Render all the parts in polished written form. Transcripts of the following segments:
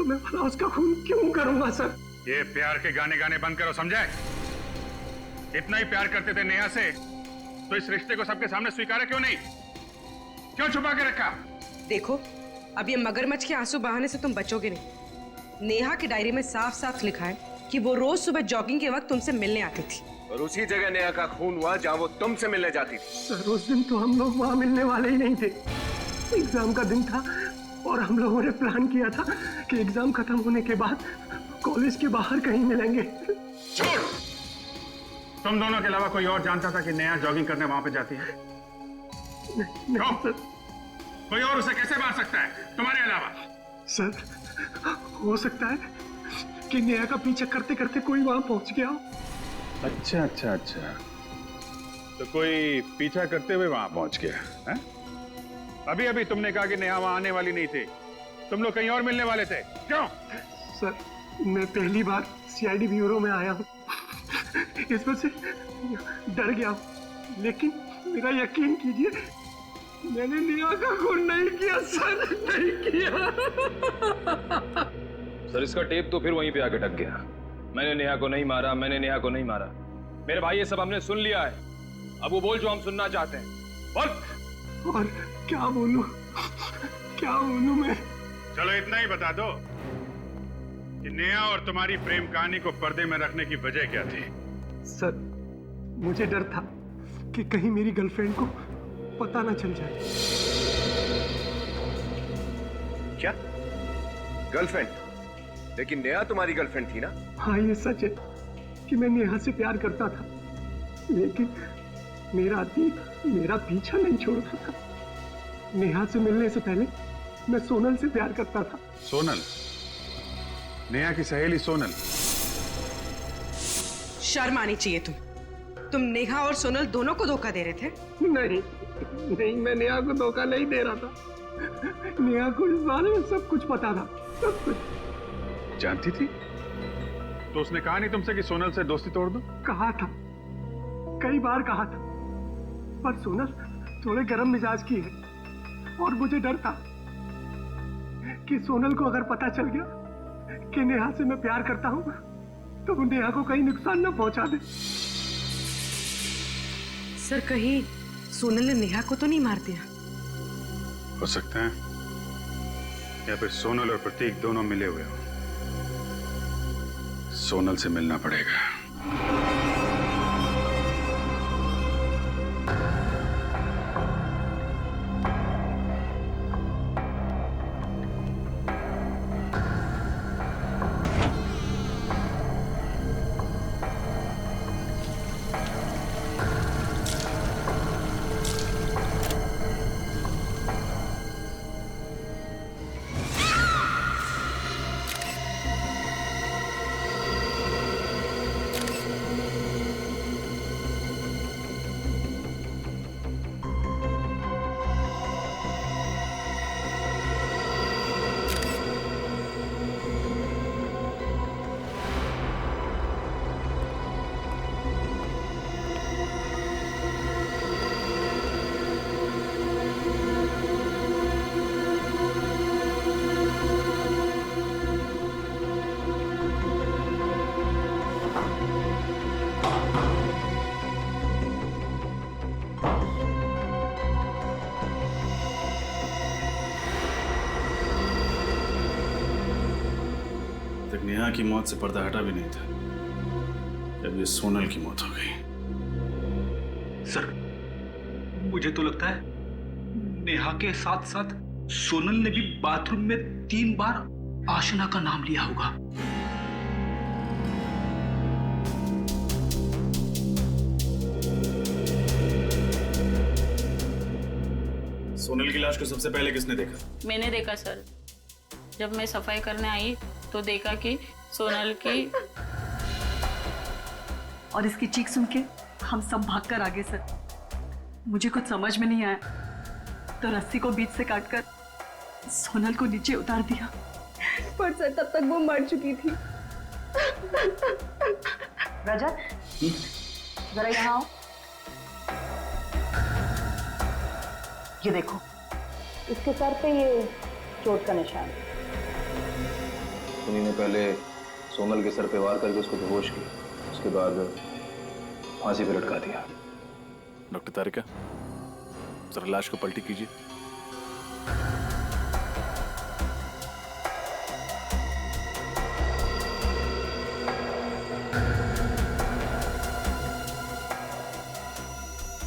मैं भला उसका खून क्यों करूंगा सर? ये प्यार के गाने गाने बंद करो, समझे? इतना ही प्यार करते थे नेहा से तो इस रिश्ते को सबके सामने स्वीकारा क्यों नहीं? क्यों छुपा के रखा? देखो, अब ये मगरमच्छ के आंसू बहाने से तुम बचोगे नहीं। नेहा की डायरी में साफ साफ लिखा है कि वो रोज सुबह जॉगिंग के वक्त तुमसे मिलने आती थी और उसी जगह नेहा का खून हुआ जहाँ वो तुमसे मिलने जाती थी। सर उस दिन तो हम लोग वहां मिलने वाले ही नहीं थे। एग्जाम का दिन था और हम लोगों ने प्लान किया था कि एग्जाम खत्म होने के बाद कॉलेज के बाहर कहीं मिलेंगे। छोड़! तुम दोनों के अलावा कोई और जानता था कि नेहा जॉगिंग करने वहां पे जाती है? नहीं सर। कोई और उसे कैसे मार सकता है तुम्हारे अलावा? सर हो सकता है कि नेहा का पीछा करते करते कोई वहां पहुंच गया हो। अच्छा अच्छा अच्छा, तो कोई पीछा करते हुए वहां पहुंच गया है? अभी अभी तुमने कहा कि नेहा वहां आने वाली नहीं थी, तुम लोग कहीं और मिलने वाले थे, क्यों? सर मैं पहली बार सीआईडी ब्यूरो में आया हूँ, इस वजह से डर गया हूँ। लेकिन मेरा यकीन कीजिए, मैंने नेहा का खून नहीं किया सर, नहीं किया। सर इसका टेप तो फिर वहीं पे आके टक गया। मैंने नेहा को नहीं मारा, मैंने नेहा को नहीं मारा। मेरे भाई ये सब हमने सुन लिया है, अब वो बोल जो हम सुनना चाहते हैं। और क्या बोलूं, क्या बोलूं मैं? चलो इतना ही बता दो कि नेहा और तुम्हारी प्रेम कहानी को पर्दे में रखने की वजह क्या थी? सर मुझे डर था कि कहीं मेरी गर्लफ्रेंड को पता ना चल जाए। क्या गर्लफ्रेंड? लेकिन नेहा तुम्हारी गर्लफ्रेंड थी ना? हाँ ये सच है कि मैं नेहा से प्यार करता था, लेकिन मेरा अतीत मेरा पीछा नहीं छोड़ता था। नेहा से मिलने से पहले मैं सोनल से प्यार करता था। सोनल? नेहा की सहेली सोनल? शर्म आनी चाहिए तुम नेहा और सोनल दोनों को धोखा दे रहे थे। नहीं नहीं, मैं नेहा को धोखा नहीं दे रहा था। नेहा को इस बारे में सब कुछ पता था, सब कुछ जानती थी? तो उसने कहा नहीं तुमसे कि सोनल से दोस्ती तोड़ दो? कहा था, कई बार कहा था, पर सोनल थोड़े गर्म मिजाज की है और मुझे डर था कि सोनल को अगर पता चल गया कि नेहा से मैं प्यार करता हूं तो वो नेहा को कहीं नुकसान न पहुंचा दे। सर कहीं सोनल ने नेहा को तो नहीं मार दिया? हो सकता है, या फिर सोनल और प्रतीक दोनों मिले हुए हो। सोनल से मिलना पड़ेगा। नेहा की मौत से पर्दा हटा भी नहीं था, जब ये सोनल की मौत हो गई। सर मुझे तो लगता है नेहा के साथ साथ सोनल ने भी बाथरूम में 3 बार आशना का नाम लिया होगा। सोनल की लाश को सबसे पहले किसने देखा? मैंने देखा सर। जब मैं सफाई करने आई तो देखा कि सोनल की और इसकी चीख सुन के हम सब भागकर आ गए सर। मुझे कुछ समझ में नहीं आया तो रस्सी को बीच से काटकर सोनल को नीचे उतार दिया, पर सर तब तक वो मर चुकी थी। रजत जरा यहाँ आओ। ये देखो, इसके सर पे ये चोट का निशान। उन्हीं ने पहले सोनल के सर पे वार करके उसको बेहोश किया, उसके बाद फांसी पे लटका दिया। डॉक्टर तारिका, जरा लाश को पलटी कीजिए।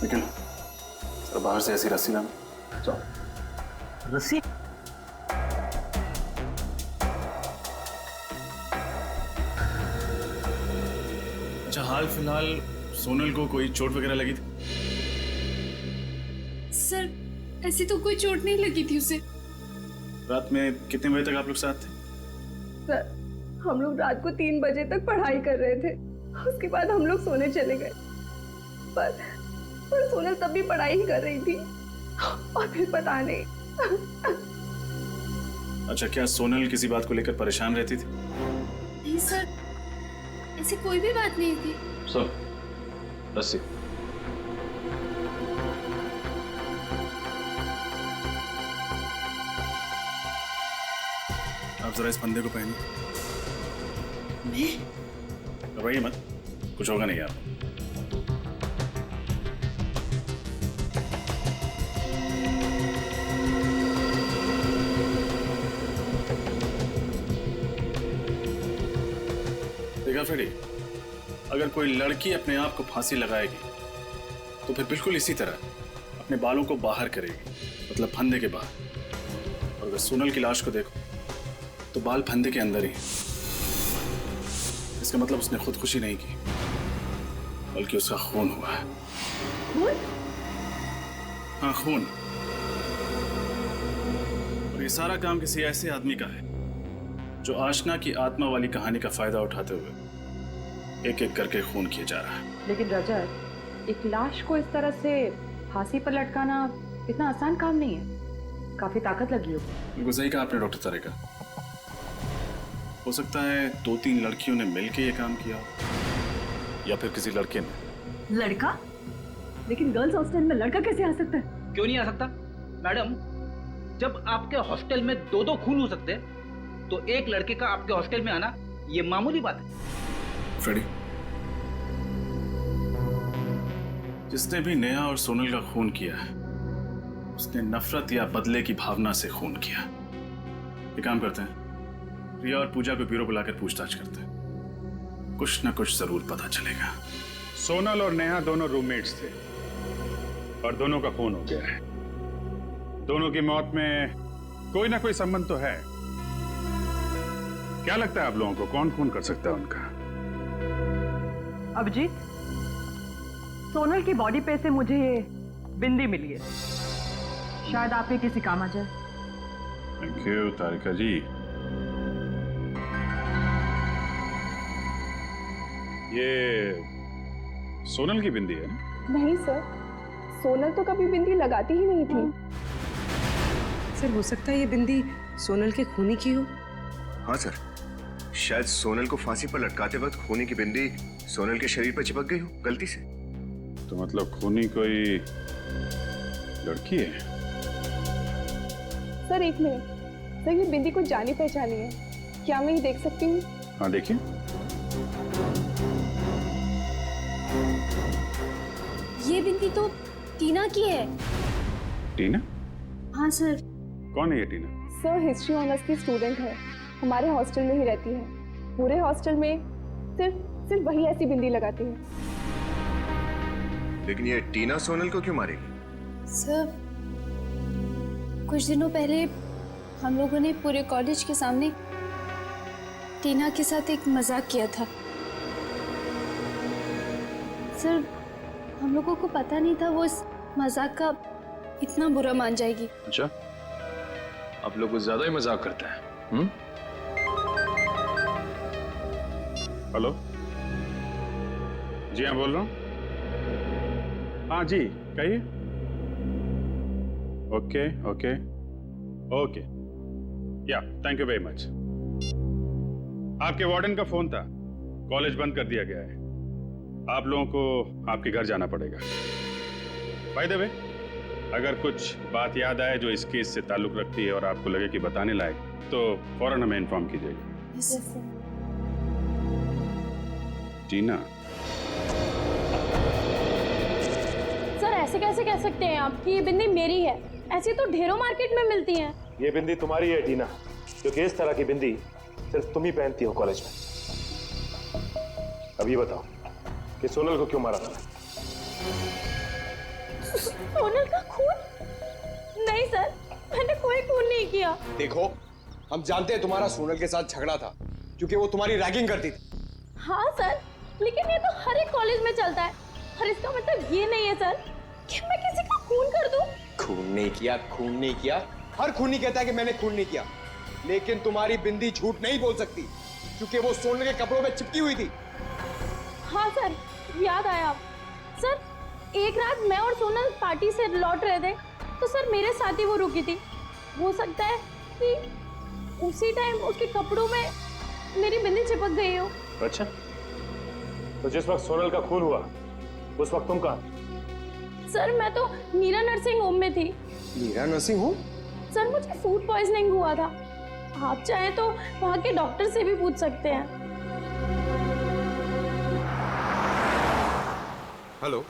निखिल, जरा बाहर से ऐसी रस्सी लाना। चलो। रस्सी? अच्छा, हाल फिलहाल सोनल को कोई चोट वगैरह लगी थी? सर ऐसी तो कोई चोट नहीं लगी थी उसे। रात में कितने बजे तक आप लोग साथ थे? सर हम लोग रात को 3 बजे तक पढ़ाई कर रहे थे, उसके बाद हम लोग सोने चले गए। पर सोनल तब भी पढ़ाई ही कर रही थी और फिर पता नहीं। अच्छा, क्या सोनल किसी बात को लेकर परेशान रहती थी? नहीं सर, ऐसी कोई भी बात नहीं थी। सुन, रस्सी। आप जरा इस फंदे को पहनिए। घबराइए मत, कुछ होगा नहीं आपको। देखा फ्रेडी, अगर कोई लड़की अपने आप को फांसी लगाएगी तो फिर बिल्कुल इसी तरह अपने बालों को बाहर करेगी, मतलब फंदे के बाहर। और अगर सोनल की लाश को देखो तो बाल फंदे के अंदर ही हैं। इसका मतलब उसने खुदकुशी नहीं की, बल्कि उसका खून हुआ है। खून? हाँ, खून। और ये सारा काम किसी ऐसे आदमी का है जो आशना की आत्मा वाली कहानी का फायदा उठाते हुए एक एक करके खून किए जा रहा है। लेकिन रजत, एक लाश को इस तरह से फांसी पर लटकाना इतना आसान काम नहीं है, काफी ताकत लगी हो। बिल्कुल सही कहा आपने डॉक्टर तारिका। हो सकता है 2-3 लड़कियों ने मिलकर ये काम किया, या फिर किसी लड़के ने। लड़का? लेकिन गर्ल्स हॉस्टल में लड़का कैसे आ सकता है? क्यों नहीं आ सकता मैडम? जब आपके हॉस्टल में 2-2 खून हो सकते हैं तो एक लड़के का आपके हॉस्टल में आना ये मामूली बात है। फ्रेडी, जिसने भी नेहा और सोनल का खून किया है उसने नफरत या बदले की भावना से खून किया। ये काम करते हैं, रिया और पूजा को ब्यूरो बुलाकर पूछताछ करते हैं, कुछ ना कुछ जरूर पता चलेगा। सोनल और नेहा दोनों रूममेट्स थे और दोनों का खून हो गया है। दोनों की मौत में कोई ना कोई संबंध तो है। क्या लगता है आप लोगों को, कौन खून कर सकता है उनका? अभिजीत, सोनल की बॉडी पे से मुझे ये बिंदी मिली है, शायद आपके किसी काम आ जाए। थैंक यू तारिका जी। ये सोनल की बिंदी है? नहीं सर, सोनल तो कभी बिंदी लगाती ही नहीं थी। सर हो सकता है ये बिंदी सोनल के खूनी की हो। हाँ सर, शायद सोनल को फांसी पर लटकाते वक्त खूनी की बिंदी सोनल के शरीर पर चिपक गई हो गलती से। तो मतलब खूनी कोई लड़की है? सर एक मिनट, सर ये बिंदी को जानी पहचानी है, क्या मैं ये देख सकती हूँ? हाँ देखिए। ये बिंदी तो टीना की है। टीना? हाँ सर। कौन है ये टीना? सर हिस्ट्री ऑनर्स की स्टूडेंट है, हमारे हॉस्टल में ही रहती है। पूरे हॉस्टल में सिर्फ वही ऐसी बिंदी लगाती है। लेकिन ये टीना सोनल को क्यों मारेगी? सर कुछ दिनों पहले हम लोगों ने पूरे कॉलेज के सामने टीना के साथ एक मजाक किया था। सर हम लोगों को पता नहीं था वो इस मजाक का इतना बुरा मान जाएगी। अच्छा, आप लोग कुछ ज्यादा ही मजाक करते हैं। हेलो जी, हाँ बोल रहा हूँ। हाँ जी कहिए। ओके ओके ओके, या थैंक यू वेरी मच। आपके वार्डन का फोन था, कॉलेज बंद कर दिया गया है, आप लोगों को आपके घर जाना पड़ेगा। बाय द वे, अगर कुछ बात याद आए जो इस केस से ताल्लुक रखती है और आपको लगे कि बताने लायक, तो फौरन हमें इन्फॉर्म कीजिएगा। टीना, सर ऐसे कैसे कह सकते हैं आप कि ये बिंदी मेरी है? ऐसी तो ढेरों मार्केट में मिलती हैं। ये बिंदी तुम्हारी है टीना, क्योंकि इस तरह की बिंदी सिर्फ तुम ही पहनती हो कॉलेज में। अब ये बताओ कि सोनल को क्यों मारा था? सोनल का खून? नहीं सर, मैंने कोई खून नहीं किया। देखो, हम जानते हैं तुम्हारा सोनल के साथ झगड़ा था क्योंकि वो तुम्हारी रैगिंग करती थी। हाँ सर, लेकिन ये तो हर एक कॉलेज में चलता है और इसका मतलब ये नहीं है सर कि मैं किसी का खून कर दूं। खून नहीं किया, खून नहीं किया। हर खूनी कहता है कि मैंने खून नहीं किया, लेकिन तुम्हारी बिंदी झूठ नहीं बोल सकती क्योंकि वो सोनल के कपड़ों में चिपकी हुई थी। हाँ सर, याद आया। सर, एक रात मैं और सोनल पार्टी से लौट रहे थे तो सर मेरे साथ ही वो रुकी थी। हो सकता है कि उसी टाइम उसके कपड़ों में मेरी बिंदी चिपक गई हो। अच्छा, तो जिस वक्त सोनल का खून हुआ उस वक्त तुम कहाँ? सर मैं तो मीरा नर्सिंग होम में थी। Meera nursing home? सर मुझे फूड पॉइजनिंग हुआ था। आप चाहें तो वहाँ के डॉक्टर से भी पूछ सकते हैं। हेलो,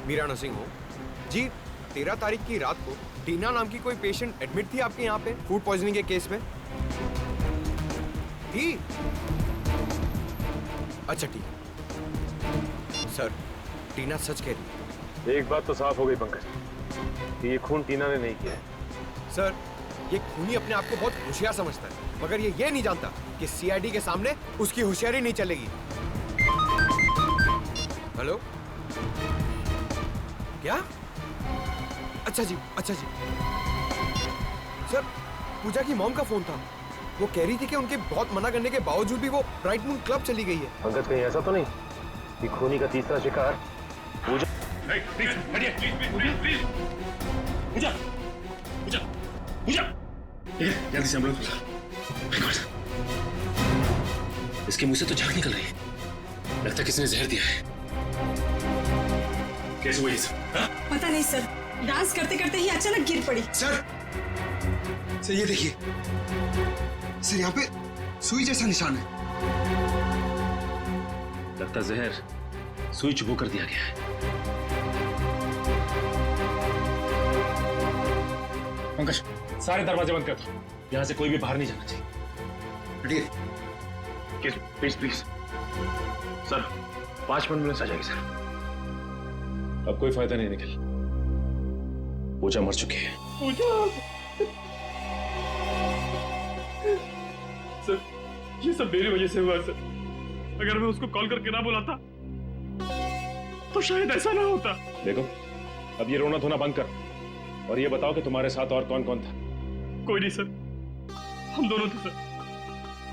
मीरा नर्सिंग होम जी। 13 तारीख की रात को टीना नाम की कोई पेशेंट एडमिट थी आपके यहाँ पे फूड पॉइजनिंग के केस में? थी? अच्छा ठीक। सर, टीना सच कह रही है। एक बात तो साफ हो गई पंकज कि ये खून टीना ने नहीं किया है। सर, ये खूनी अपने आप को बहुत होशियार समझता है, मगर ये नहीं जानता कि सीआईडी के सामने उसकी होशियारी नहीं चलेगी। हेलो, क्या? अच्छा जी, अच्छा जी। सर, पूजा की मॉम का फोन था। वो कह रही थी कि उनके बहुत मना करने के बावजूद भी वो ब्राइट मून क्लब चली गई है। पंकज, कहीं ऐसा तो नहीं कि खूनी का तीसरा शिकार पूजा? जल्दी से एम्बुलेंस बुला। इसके मुंह से तो झाग निकल रही है। लगता है किसी ने जहर दिया है। कैसे हुआ ये सब? पता नहीं सर, डांस करते करते ही अचानक गिर पड़ी। सर ये देखिए सर, यहाँ पे सुई जैसा निशान है। लगता जहर सुई चुभो कर दिया गया है। पंकज, सारे दरवाजे बंद कर दो। यहाँ से कोई भी बाहर नहीं जाना चाहिए। प्लीज प्लीज सर, 5 मिनट में आ जाएगी सर। अब कोई फायदा नहीं निकल, पूजा मर चुकी है। सर, ये सब मेरी वजह से हुआ सर। अगर मैं उसको कॉल करके ना बुलाता तो शायद ऐसा ना होता। देखो, अब ये रोना धोना बंद कर और ये बताओ कि तुम्हारे साथ और कौन कौन था? कोई नहीं सर, हम दोनों थे सर।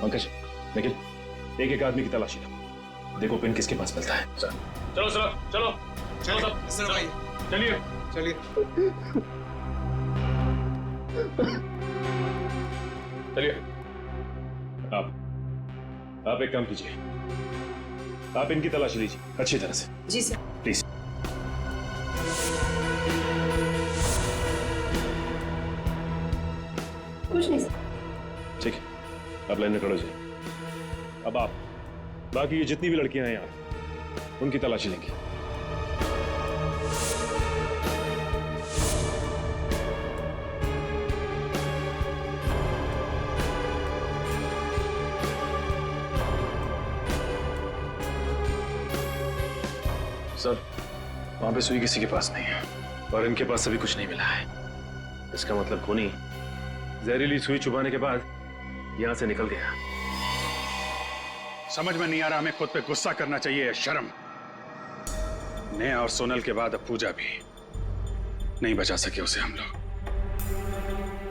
पंकज, निखिल, एक एक आदमी की तलाशी लो। देखो पिन किसके पास मिलता है। सर चलो सर, चलो चलो सब चलिए चलिए। चलिए। आप एक काम कीजिए, आप इनकी तलाशी लीजिए अच्छी तरह से। जी सर। प्लीज। कुछ नहीं सर। ठीक है, आप लाइन में खड़े हो जाइए। अब आप बाकी ये जितनी भी लड़कियां हैं यहाँ, उनकी तलाशी लेंगे। सर, वहां पे सुई किसी के पास नहीं है और इनके पास अभी कुछ नहीं मिला है। इसका मतलब खूनी जहरीली सुई चुभाने के बाद यहां से निकल गया। समझ में नहीं आ रहा हमें खुद पे गुस्सा करना चाहिए या शर्म। नेहा और सोनल के बाद अब पूजा भी नहीं बचा सके उसे हम लोग।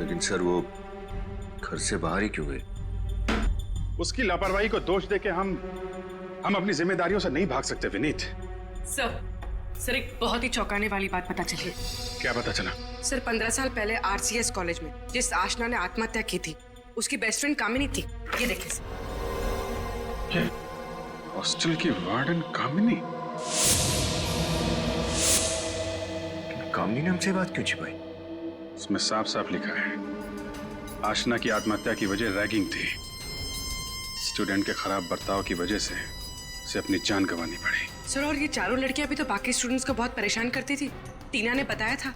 लेकिन सर, वो घर से बाहर ही क्यों गए? उसकी लापरवाही को दोष देके हम अपनी जिम्मेदारियों से नहीं भाग सकते विनीत। सर एक बहुत ही चौंकाने वाली बात पता चली। क्या पता चला? सर 15 साल पहले आरसीएस कॉलेज में जिस आशना ने आत्महत्या की थी, उसकी बेस्ट फ्रेंड कामिनी थी। ये देखिए सर। हॉस्टल की वार्डन कामिनी। कामिनी ने हमसे बात क्यों छिपाई? इसमें साफ साफ लिखा है, आशना की आत्महत्या की वजह रैगिंग थी। स्टूडेंट के खराब बर्ताव की वजह से उसे अपनी जान गंवानी पड़ी। सर, और ये चारों लड़कियां भी तो बाकी स्टूडेंट्स को बहुत परेशान करती थी। टीना ने बताया था।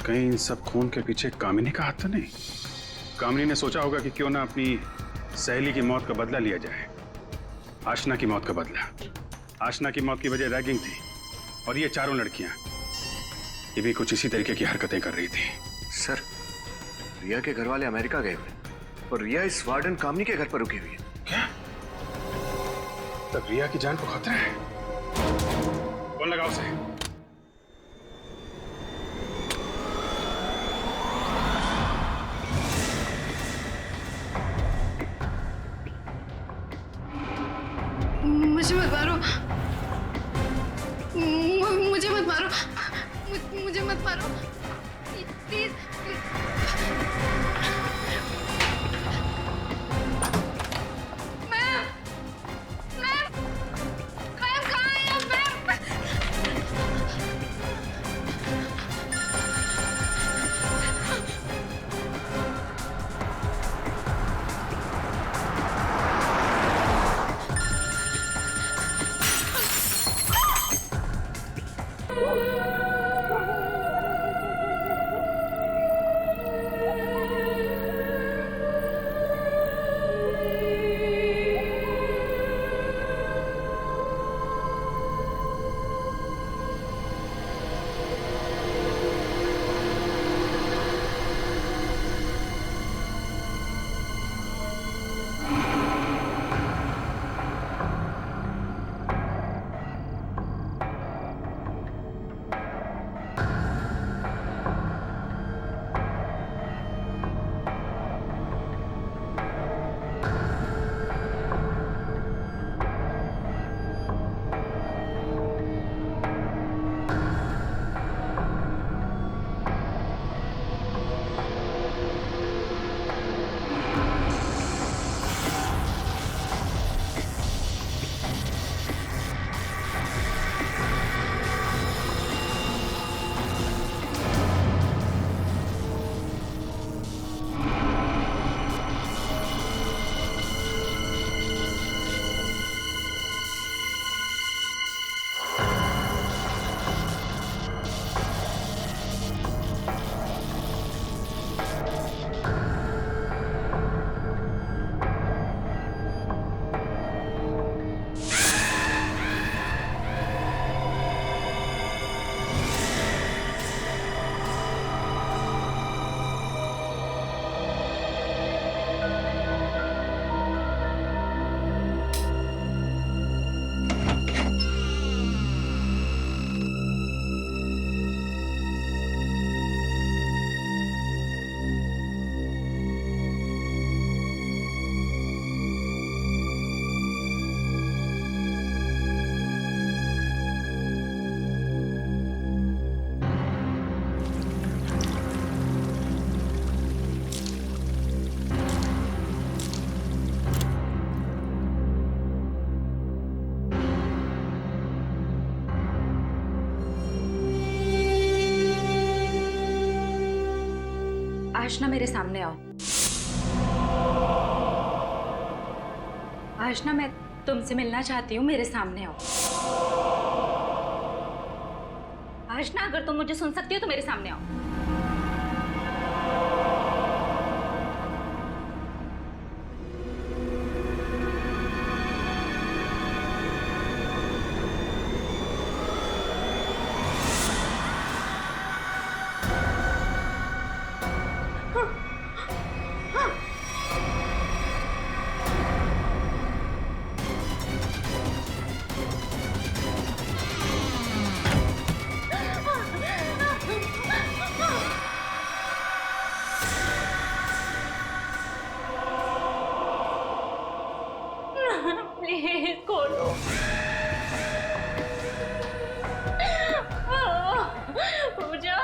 कहीं इन सब खून के पीछे कामिनी का हाथ तो नहीं? कामिनी ने सोचा होगा कि क्यों ना अपनी सहेली की मौत का बदला लिया जाए। आशना की मौत का बदला। आशना की मौत की वजह रैगिंग थी, और ये चारों लड़कियां ये भी कुछ इसी तरीके की हरकतें कर रही थी। सर, रिया के घर वाले अमेरिका गए हुए और रिया इस वार्डन कामनी के घर पर रुकी हुई है। क्या? तब रिया की जान को खतरा है। कौन लगा उसे? मुझे मत मारो, मुझे मत मारो, मुझे मत मारो, प्लीज। आशना, मेरे सामने आओ। आशना, मैं तुमसे मिलना चाहती हूँ, मेरे सामने आओ। आशना, अगर तुम मुझे सुन सकती हो तो मेरे सामने आओ। प्लीज खोलो। पूजा,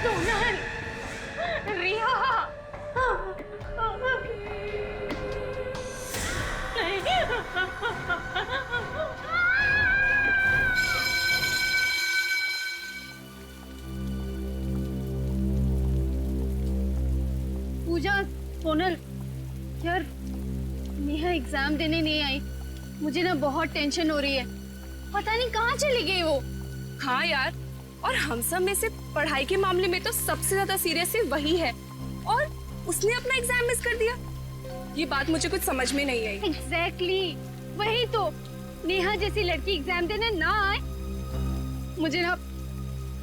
सोनल, रिया। पूजा, सोनल, यार नेहा एग्जाम देने नहीं आई। मुझे ना बहुत टेंशन हो रही है, पता नहीं कहाँ चली गई वो। हाँ यार, और हम सब में से पढ़ाई के मामले में तो सबसे ज्यादा सीरियस वही है, और उसने अपना एग्जाम मिस कर दिया। ये बात मुझे कुछ समझ में नहीं आई। एग्जैक्टली, वही तो। नेहा जैसी लड़की एग्जाम देने ना आए, मुझे ना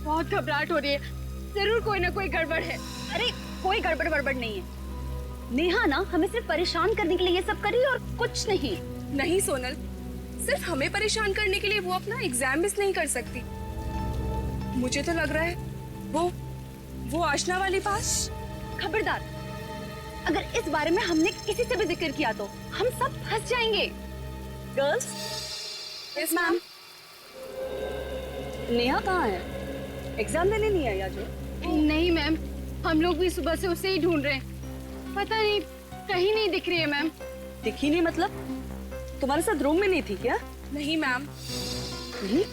बहुत घबराहट हो रही है। जरूर कोई ना कोई गड़बड़ है। अरे कोई गड़बड़ वड़बड़ नहीं है। नेहा ना हमें सिर्फ परेशान करने के लिए ये सब कर रही है और कुछ नहीं। नहीं सोनल, सिर्फ हमें परेशान करने के लिए वो अपना एग्जाम मिस नहीं कर सकती। मुझे तो लग रहा है वो आशना वाली पास। खबरदार, अगर इस बारे में हमने किसी से भी जिक्र किया तो हम सब फंस जाएंगे। गर्ल्स। Yes ma'am. नेहा कहाँ है? एग्जाम देने नहीं आई आज? नहीं मैम, हम लोग भी सुबह से उसे ही ढूंढ रहे हैं। पता नहीं, कहीं नहीं दिख रही है मैम। दिखी नहीं मतलब? तुम्हारे साथ रूम में नहीं थी क्या? नहीं मैम। नहीं?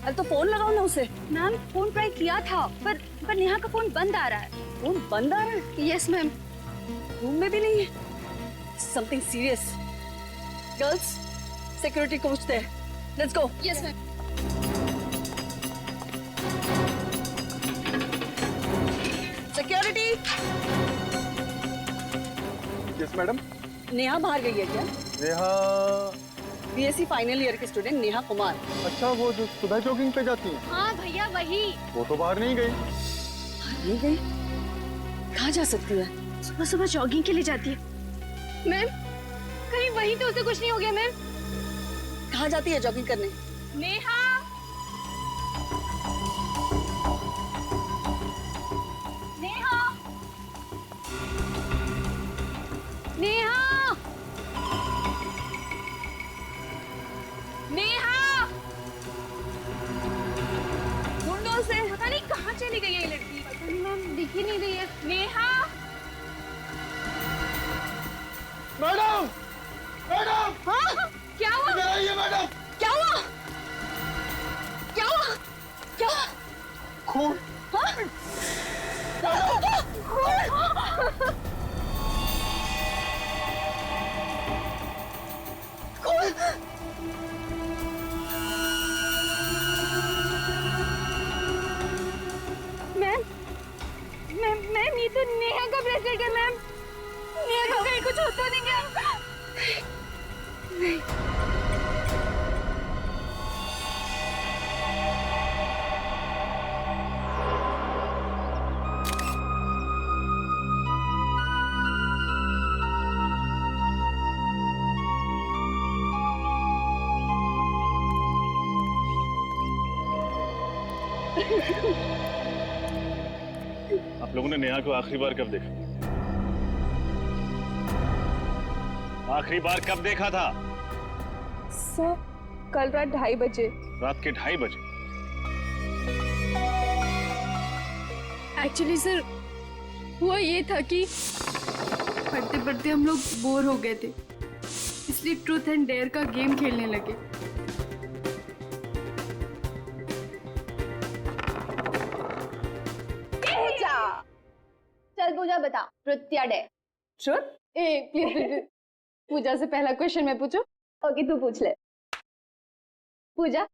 अरे तो फोन लगाओ ना उसे। मैम फोन ट्राई किया था, पर नेहा का फोन बंद आ रहा है। फोन बंद आ रहा है? Yes ma'am. रूम में भी नहीं है। Something serious. गर्ल्स, सिक्योरिटी को पूछते हैं। Let's go. Yes ma'am. Security. Yes madam. Neha बाहर गई है क्या? नेहा बीएससी फाइनल ईयर की स्टूडेंट नेहा कुमार। अच्छा, वो जो सुबह जॉगिंग पे जाती है? हाँ भैया वही। वो तो बाहर नहीं गई। बाहर नहीं गई? कहाँ जा सकती है? सुबह सुबह जॉगिंग के लिए जाती है। मैम कहीं वहीं तो उसे कुछ नहीं हो गया मैम? कहाँ जाती है जॉगिंग करने? नेहा। नेहा। नेहा। नेहा। ढूंढो उसे। पता नहीं कहाँ चली गई है ये लड़की। पता नहीं मैम, दिख ही नहीं रही है। नेहा। Madam, madam. हाँ क्या हुआ? इधर आइए मैडम। क्या हुआ? क्या हुआ? क्या हुआ? खून। हाँ? मैम ये तो नेहा का ब्रेसलेट है मैम। नेहा को कहीं कुछ होता नहीं क्या? नहीं। आप लोगों ने नेहा को आखिरी बार कब देखा? आखिरी बार कब देखा था? सर कल रात 2:30 बजे। रात के 2:30 बजे? एक्चुअली सर हुआ ये था कि पढ़ते पढ़ते हम लोग बोर हो गए थे, इसलिए ट्रूथ एंड डेयर का गेम खेलने लगे। चल पूजा बता, ट्रुथ या डेयर? ट्रुथ? प्लीज पूजा से पहला क्वेश्चन मैं पूछूं? ओके तू पूछ ले। पूजा,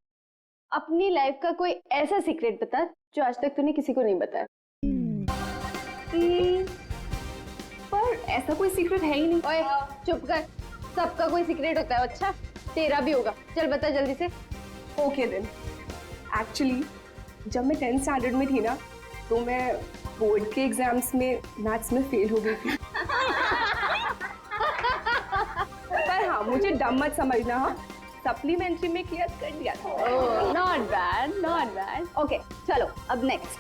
अपनी लाइफ का कोई ऐसा सीक्रेट बता जो आज तक तूने किसी को नहीं बताया। पर ऐसा कोई सीक्रेट है ही नहीं। ओए चुप कर, सबका कोई सीक्रेट होता है। अच्छा तेरा भी होगा, चल बता जल्दी से। ओके देन, एक्चुअली जब मैं 10th स्टैंडर्ड में थी ना, तो मैं बोर्ड के एग्जाम्स में मैथ्स में फेल हो गई थी। पर हाँ, मुझे डम मत समझना। हाँ, सप्लीमेंट्री में क्लियर कर दिया था। Oh not bad, not bad. Okay चलो अब नेक्स्ट।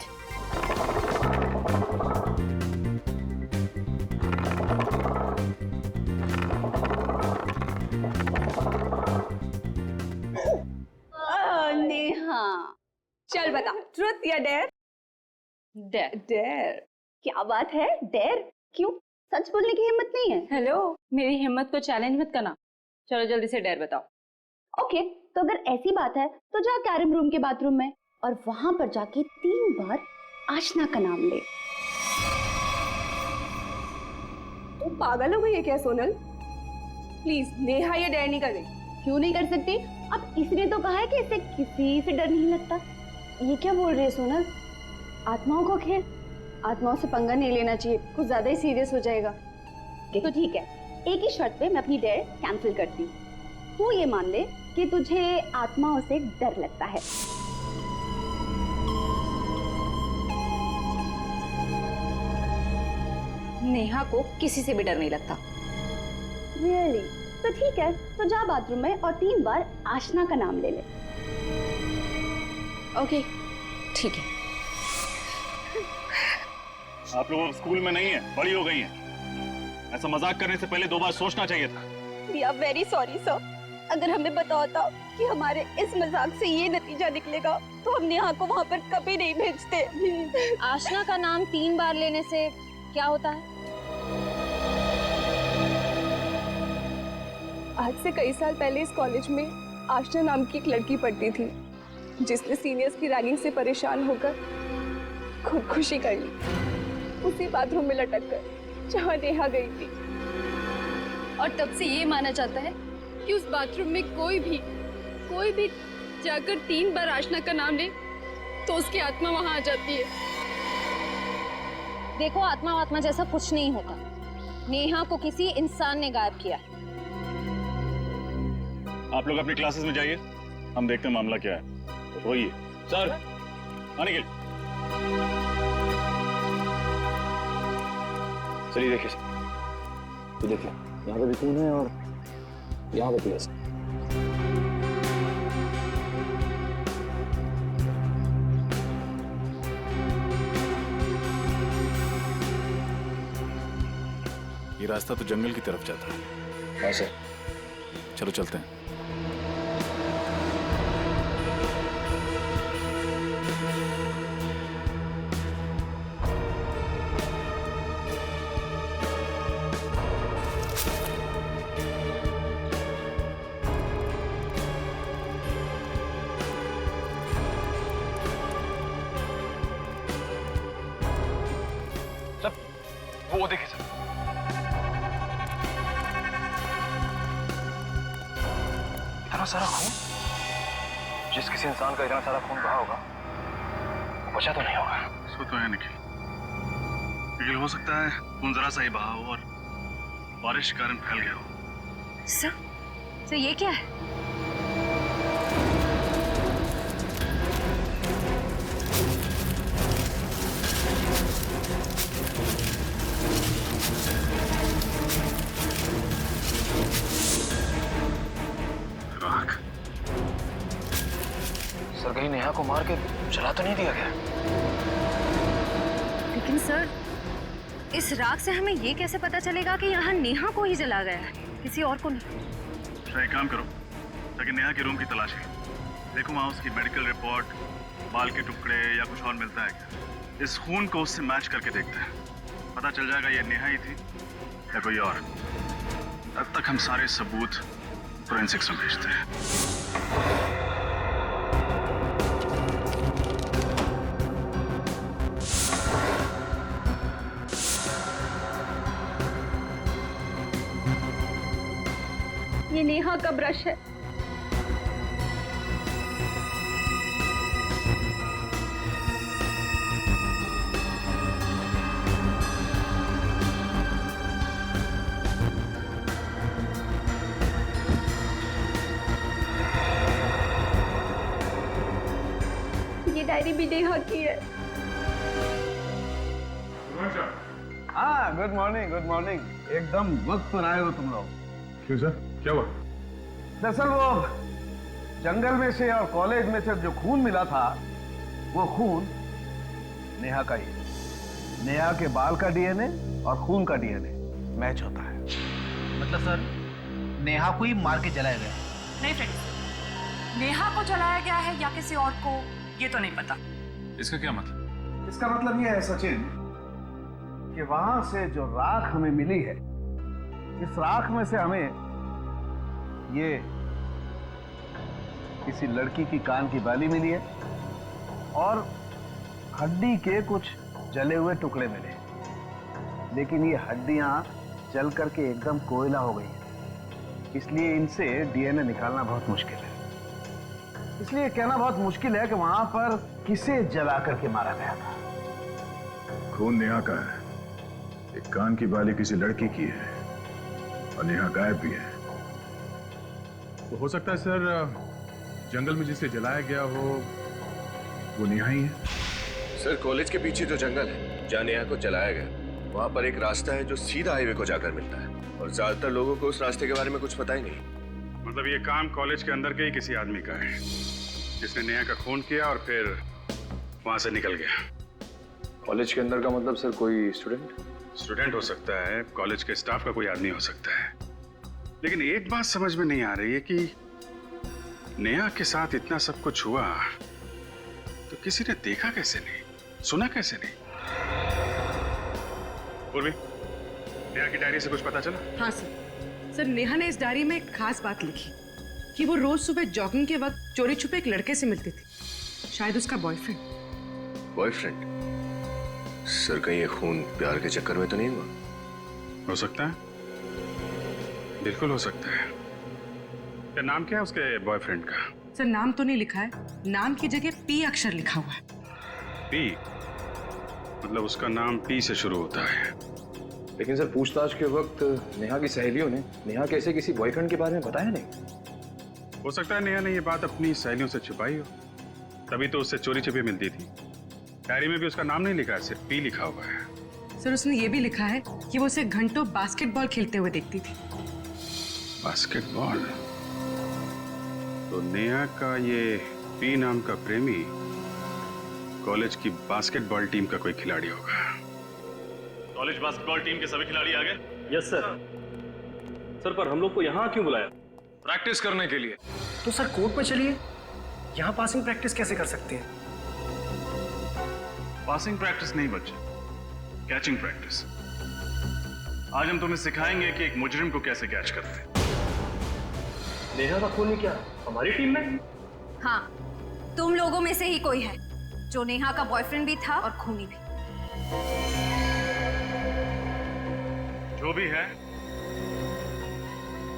नेहा चल बता, ट्रुथ या डेयर? डेयर। डेयर? क्या बात है, डेयर? क्यों, सच बोलने की हिम्मत नहीं है? हेलो, मेरी हिम्मत को चैलेंज मत करना। चलो जल्दी से डेयर बताओ। ओके तो अगर ऐसी बात है तो जा कैरम रूम के बाथरूम में और वहां पर जाके 3 बार आशना का नाम ले। तू पागल हो गई है क्या सोनल? प्लीज नेहा ये डेयर नहीं करेगी। क्यों नहीं कर सकती? अब इसने तो कहा है कि इसे किसी से डर नहीं लगता। ये क्या बोल रही है सोनल? आत्माओं को खेल, आत्माओं से पंगा नहीं लेना चाहिए, कुछ ज्यादा ही सीरियस हो जाएगा। तो ठीक है, एक ही शर्त पे मैं अपनी डेयर कैंसिल करती हूँ। तू ये मान ले कि तुझे आत्माओं से डर लगता है। नेहा को किसी से भी डर नहीं लगता। रियली? तो ठीक है, तो जा बाथरूम में और 3 बार आशना का नाम ले ले। ओके ठीक है। आप लोग स्कूल में नहीं है, बड़ी हो गई हैं। ऐसा मजाक करने से पहले 2 बार सोचना चाहिए था। We are very sorry sir. अगर हमें पता होता कि हमारे इस मजाक से ये नतीजा निकलेगा तो हम नेहा को वहाँ पर कभी नहीं भेजते। आशना का नाम 3 बार लेने से क्या होता है? आज से कई साल पहले इस कॉलेज में आशना नाम की एक लड़की पढ़ती थी जिसने सीनियर्स की रैगिंग से परेशान होकर खुदकुशी कर ली, उसी बाथरूम में लटक कर जहाँ नेहा गई थी। और तब से ये माना जाता है कि उस बाथरूम में कोई भी जाकर 3 बार आशना का नाम ले तो उसकी आत्मा वहां आ जाती है। देखो, आत्मा जैसा कुछ नहीं होता। नेहा को किसी इंसान ने गायब किया। आप लोग अपनी क्लासेस में जाइए, हम देखते हैं मामला क्या है। वही सर आने के लिए। चलिए देखिए, तो देखिए यहाँ पे भी खून है और यहाँ पे भी ऐसा। ये रास्ता तो जंगल की तरफ जाता है। ऐसे चलो चलते हैं। वो देखिए सर, इतना सारा खून। जिस किसी इंसान का इतना सारा खून बहा होगा वो बचा तो नहीं होगा। सो तो है निखिल, लेकिन हो सकता है खून जरा सा ही बहा हो और बारिश के कारण फैल गया हो। सर ये क्या है? सर कहीं नेहा को मार के जला तो नहीं दिया गया? लेकिन सर, इस राख से हमें ये कैसे पता चलेगा कि यहाँ नेहा को ही जला गया है, किसी और को नहीं? एक काम करो, ताकि नेहा के रूम की तलाश है। देखो वहाँ उसकी मेडिकल रिपोर्ट, बाल के टुकड़े या कुछ और मिलता है क्या? इस खून को उससे मैच करके देखते हैं, पता चल जाएगा ये नेहा ही थी या कोई और। तब तक हम सारे सबूत फोरेंसिक्स में भेजते हैं। ये नेहा का ब्रश है। ये डायरी भी नेहा की है। हाँ, गुड मॉर्निंग, गुड मॉर्निंग। एकदम वक्त पर आए हो तुम लोग। क्यों सर, क्या हुआ? दरअसल वो जंगल में से और कॉलेज में से जो खून मिला था वो खून नेहा का ही। नेहा के बाल का डीएनए और खून का डीएनए मैच होता है। मतलब सर नेहा को ही मार के जलाया गया? नहीं फ्रेंड, नेहा को जलाया गया है या किसी और को, ये तो नहीं पता। इसका क्या मतलब? इसका मतलब ये है सचिन कि वहां से जो राख हमें मिली है, इस राख में से हमें ये किसी लड़की की कान की बाली मिली है और हड्डी के कुछ जले हुए टुकड़े मिले, लेकिन ये हड्डियां जल करके एकदम कोयला हो गई हैं। इसलिए इनसे डीएनए निकालना बहुत मुश्किल है। इसलिए कहना बहुत मुश्किल है कि वहां पर किसे जला करके मारा गया था। खून नेहा का है, एक कान की बाली किसी लड़की की है और नेहा गायब भी है। तो हो सकता है सर जंगल में जिसे जलाया गया हो वो नेहा ही है। सर कॉलेज के पीछे जो जंगल है जहाँ नेहा को जलाया गया, वहां पर एक रास्ता है जो सीधा हाईवे को जाकर मिलता है और ज्यादातर लोगों को उस रास्ते के बारे में कुछ पता ही नहीं। मतलब ये काम कॉलेज के अंदर के ही किसी आदमी का है जिसने नेहा का खून किया और फिर वहां से निकल गया। कॉलेज के अंदर का मतलब सर कोई स्टूडेंट हो सकता है, कॉलेज के स्टाफ का कोई आदमी हो सकता है। लेकिन एक बात समझ में नहीं आ रही है कि नेहा के साथ इतना सब कुछ हुआ तो किसी ने देखा कैसे नहीं, सुना कैसे नहीं? पूर्वी, नेहा की डायरी से कुछ पता चला? हाँ सर, नेहा ने इस डायरी में एक खास बात लिखी कि वो रोज सुबह जॉगिंग के वक्त चोरी छुपे एक लड़के से मिलती थी, शायद उसका बॉयफ्रेंड। बॉयफ्रेंड? सर कहीं ये खून प्यार के चक्कर में तो नहीं हुआ? हो सकता है, बिल्कुल हो सकता है। क्या नाम क्या है उसके बॉयफ्रेंड का? सर नाम तो नहीं लिखा है, नाम की जगह पी अक्षर लिखा हुआ है। पी? मतलब उसका नाम पी से शुरू होता है। लेकिन सर पूछताछ के वक्त नेहा की सहेलियों ने नेहा के ऐसे किसी बॉयफ्रेंड के बारे में बताया नहीं। हो सकता है नेहा ने ये बात अपनी सहेलियों से छुपाई हो, तभी तो उससे चोरी छिपी मिलती थी। डायरी में भी उसका नाम नहीं लिखा है, सिर्फ पी लिखा हुआ है। सर उसने ये भी लिखा है कि वो उसे घंटों बास्केटबॉल खेलते हुए देखती थी। बास्केटबॉल? तो नेहा का ये पी नाम का प्रेमी कॉलेज की बास्केटबॉल टीम का कोई खिलाड़ी होगा। कॉलेज बास्केटबॉल टीम के सभी खिलाड़ी आ गए? Yes sir. सर पर हम लोग को यहाँ क्यों बुलाया? प्रैक्टिस करने के लिए। तो सर कोर्ट पे चलिए, यहाँ पासिंग प्रैक्टिस कैसे कर सकते हैं? पासिंग प्रैक्टिस नहीं बच्चे, कैचिंग प्रैक्टिस। आज हम तुम्हें सिखाएंगे कि एक मुजरिम को कैसे कैच करते हैं। नेहा का खूनी क्या हमारी टीम में? हाँ, तुम लोगों में से ही कोई है जो नेहा का बॉयफ्रेंड भी था और खूनी भी। जो भी है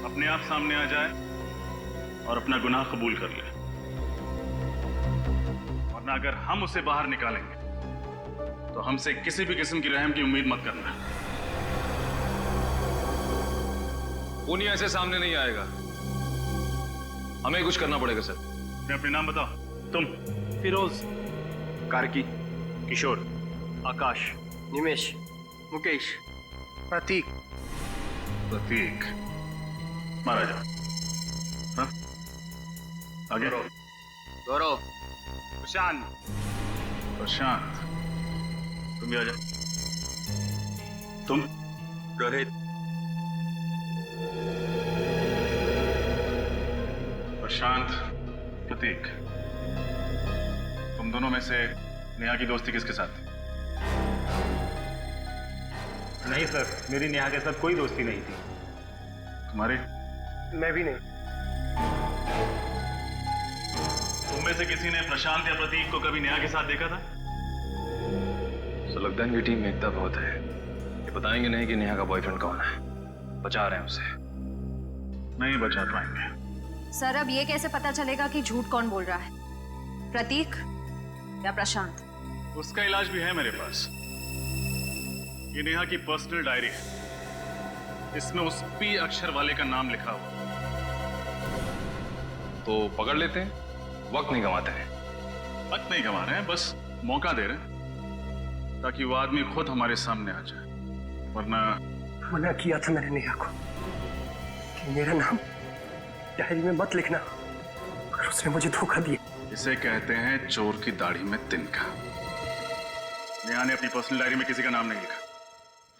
अपने आप सामने आ जाए और अपना गुनाह कबूल कर ले, वरना अगर हम उसे बाहर निकालेंगे तो हमसे किसी भी किस्म की रहम की उम्मीद मत करना। खूनी ऐसे सामने नहीं आएगा, हमें कुछ करना पड़ेगा सर। मैं अपने नाम बताओ। तुम? फिरोज, कार्की, किशोर, आकाश, निमेश, मुकेश, प्रतीक। प्रतीक, मारा जाओ। हाँ? आगे। गौरव, प्रशांत। प्रशांत, तुम भी आ जाओ। तुम? रोहित। प्रशांत, प्रतीक, तुम दोनों में से नेहा की दोस्ती किसके साथ थी? नहीं सर, मेरी नेहा के साथ कोई दोस्ती नहीं थी। तुम्हारी? मैं भी नहीं। तुम में से किसी ने प्रशांत या प्रतीक को कभी नेहा के साथ देखा था? सुलगदान की टीम में एकता बहुत है, ये बताएंगे नहीं कि नेहा का बॉयफ्रेंड कौन है, बचा रहे हैं उसे। नहीं बचा पाएंगे। सर अब ये कैसे पता चलेगा कि झूठ कौन बोल रहा है, प्रतीक या प्रशांत? उसका इलाज भी है मेरे पास। ये नेहा की पर्सनल डायरी है, इसमें उस पी अक्षर वाले का नाम लिखा हुआ। तो पकड़ लेते हैं, वक्त नहीं गंवाते हैं। वक्त नहीं गंवा रहे हैं, बस मौका दे रहे हैं ताकि वो आदमी खुद हमारे सामने आ जाए, वरना। मना किया था मैंने नेहा को कि मेरा नाम डायरी में मत लिखना, और उसने मुझे धोखा दिया। इसे कहते हैं चोर की दाढ़ी में तिनका। नेहा ने अपनी पर्सनल डायरी में किसी का नाम नहीं लिखा,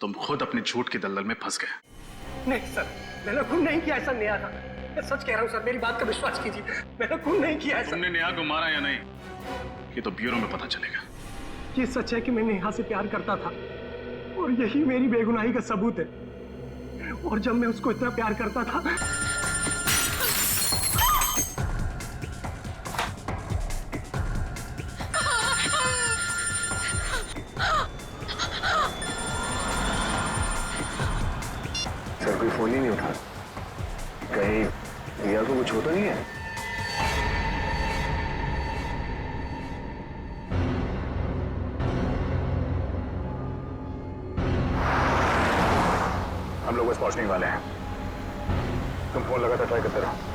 तुम खुद अपने झूठ की दलदल में फंस गए। नहीं सर, मैंने खून नहीं किया, ऐसा नेहा था। मैं सच कह रहा हूँ सर, मेरी बात का विश्वास कीजिए, मैंने खून नहीं किया है। तुमने नेहा को मारा या नहीं, ये तो ब्यूरो में पता चलेगा। ये सच है कि मैं नेहा से प्यार करता था और यही मेरी बेगुनाही का सबूत है। और जब मैं उसको इतना प्यार करता था, सर कोई फोन ही नहीं उठा। कहीं रिया को कुछ होता नहीं है? हम लोग बस पहुंचने ही वाले हैं। तुम फोन लगातार ट्राई करते रहो।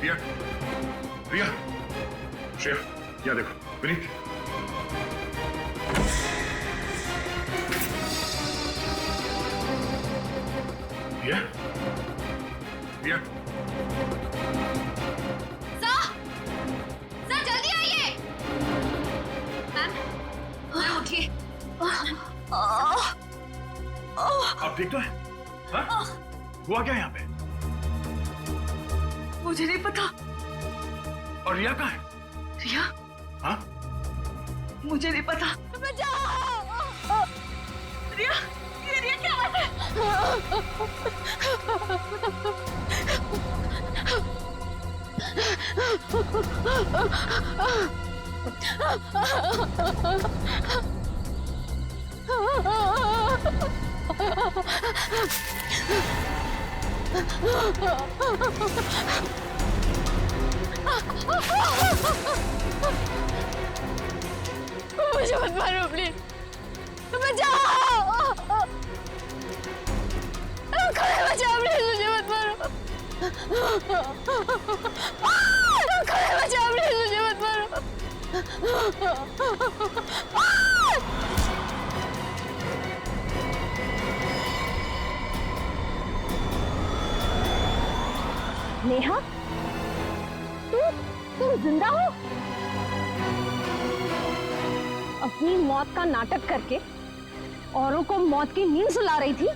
रिया, रिया, श्रेया, यहाँ देखो, विनीत। रिया, रिया, सर जल्दी आइए। मैम, मैम उठिए। आप ठीक तो है? हाँ? हुआ क्या यहाँ पे? मुझे नहीं पता। और रिया कहाँ है? रिया? हाँ? मुझे नहीं पता। बचाओ! रिया, ये रिया क्या बात है? मुझे मत मारो प्लीज, बचाओ! बचाओ प्लीज, मुझे मत मारो। बचाओ प्लीज, मुझे मत मारो। नेहा, तुम जिंदा हो? अपनी मौत का नाटक करके औरों को मौत की नींद सुला रही थी।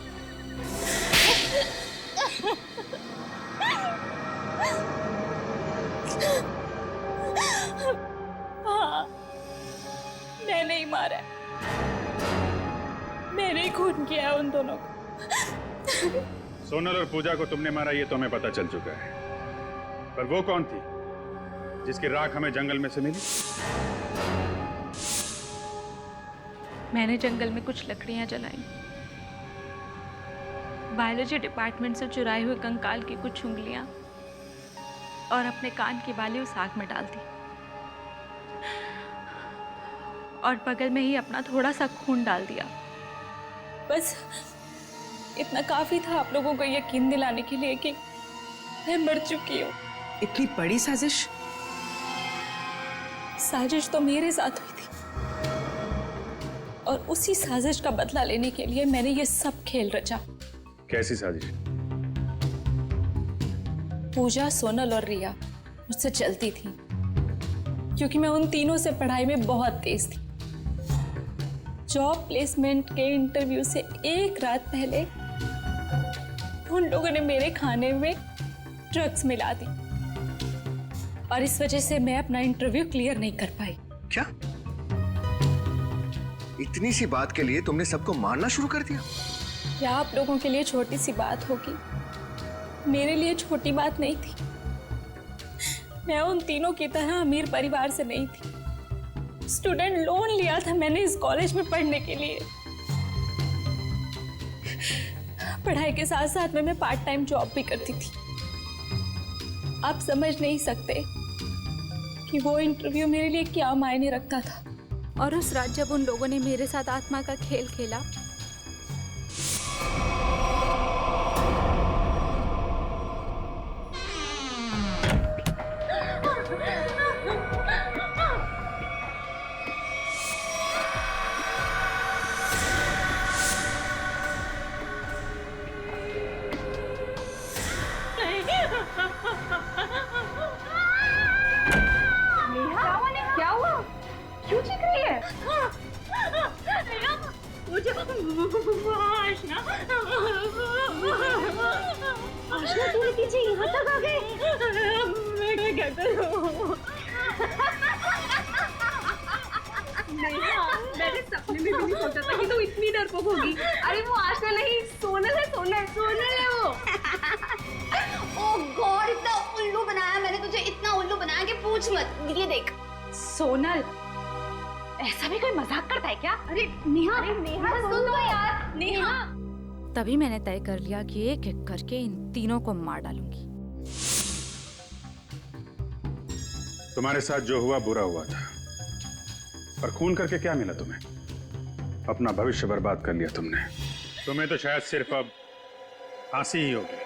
हाँ, मैं नहीं मारा, मैंने ही खून किया है उन दोनों को। सोनल और पूजा को तुमने मारा ये तो हमें पता चल चुका है, पर वो कौन थी जिसकी राख हमें जंगल में से मिली? मैंने जंगल में कुछ लकड़ियां जलाई, बायोलॉजी डिपार्टमेंट से चुराए हुए कंकाल की कुछ उंगलियां और अपने कान की बाली उस आग में डाल दी, और बगल में ही अपना थोड़ा सा खून डाल दिया। बस इतना काफी था आप लोगों को यकीन दिलाने के लिए कि मैं मर चुकी हूँ। इतनी बड़ी साजिश? साजिश तो मेरे साथ हुई थी, और उसी साजिश का बदला लेने के लिए मैंने ये सब खेल रचा। कैसी साजिश? पूजा, सोनल और रिया मुझसे चलती थी, क्योंकि मैं उन तीनों से पढ़ाई में बहुत तेज थी। जॉब प्लेसमेंट के इंटरव्यू से एक रात पहले उन लोगों ने मेरे खाने में ड्रग्स मिला दी, और इस वजह से मैं अपना इंटरव्यू क्लियर नहीं कर पाई। क्या? इतनी सी बात के लिए तुमने सबको मारना शुरू कर दिया? क्या आप लोगों के लिए छोटी सी बात होगी, मेरे लिए छोटी बात नहीं थी। मैं उन तीनों की तरह अमीर परिवार से नहीं थी। स्टूडेंट लोन लिया था मैंने इस कॉलेज में पढ़ने के लिए। पढ़ाई के साथ साथ मैं पार्ट टाइम जॉब भी करती थी। आप समझ नहीं सकते कि वो इंटरव्यू मेरे लिए क्या मायने रखता था। और उस रात जब उन लोगों ने मेरे साथ आत्मा का खेल खेला, क्या हुआ? क्यों चीख रही है? आशना तेरे पीछे यहाँ तक आ गए? मैं क्या करूं? मैंने सपने में भी नहीं सोचा था कि तू इतनी डरपोक होगी। अरे वो आशना नहीं, सोनल है, सोनल है वो। ओह गॉड, इतना उल्लू बनाया मैंने तुझे, इतना उल्लू बनाया कि पूछ मत। ये देख सोनल, ऐसा भी कोई मजाक करता है क्या? अरे नेहा, सुन तो यार। नेहा, तभी मैंने तय कर लिया कि एक एक करके इन तीनों को मार डालूंगी। तुम्हारे साथ जो हुआ बुरा हुआ था, पर खून करके क्या मिला तुम्हें? अपना भविष्य बर्बाद कर लिया तुमने। तुम्हें तो शायद सिर्फ अब फांसी ही होगी।